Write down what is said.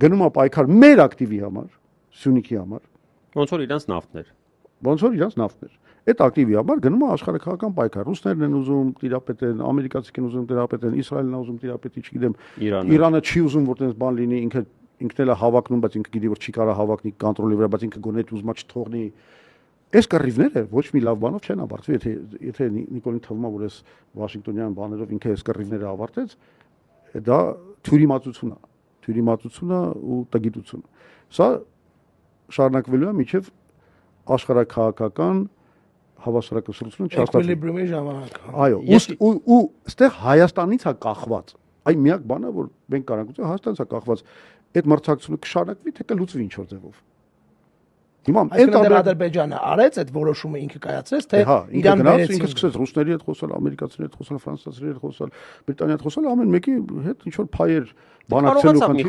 գնում է պայքար մեր ակտիվի համար, Սյունիքի համար, ոնց որ իրանց նավթներ։ Ոնց որ իրանց նավթներ։ Այդ ակտիվի համար գնում է աշխարհակահական պայքար։ Ռուսներն են ուզում տիրապետեն, ամերիկացիքն ուզում տիրապետեն, Իսրայելն է ուզում տիրապետի, չգիտեմ, Իրանը չի ուզում որ տես բան լինի, ինքն էլ է հավակնում, բայց ինքը գիտի որ չի կարող հավակնի կոնտրոլի վրա, բայց ինքը գոնե ուզում չթողնի։ Այս կռիվները ոչ մի լավ բանով չեն ավարտվի, եթե Նիկոլին թվում է որ այս Վաշինգտոնյան բաներով ինքը այս կռիվները ավարտեց, դա թյուրիմացություն է, ու տգիտություն։ Սա շարունակվելու է մինչև աշխարհակահաղական հավասարակշռությունը չհաստատվի։ Էկվիլիբրիումի ժամանակ։ Այո, ու այստեղ Հայաստանից է կախված։ Այն միակ բանը որ մենք կարանք ուզել Հայաստանից է կախված, այդ մրցակցությունը կշարունակվի թե կլուծվի ինչ որ ձևով։ Հիմա այդ Ադրբեջանը արեց այդ որոշումը ինքը կայացրեց թե Իրան վերեցին։ Ինքը սկսեց ռուսների հետ խոսալ, ամերիկացիների հետ խոսալ, ֆրանսիացիների հետ խոսալ, բրիտանիայի հետ խոսալ, ամեն մեկի հետ ինչ որ փայեր բանակցելու խնդիր։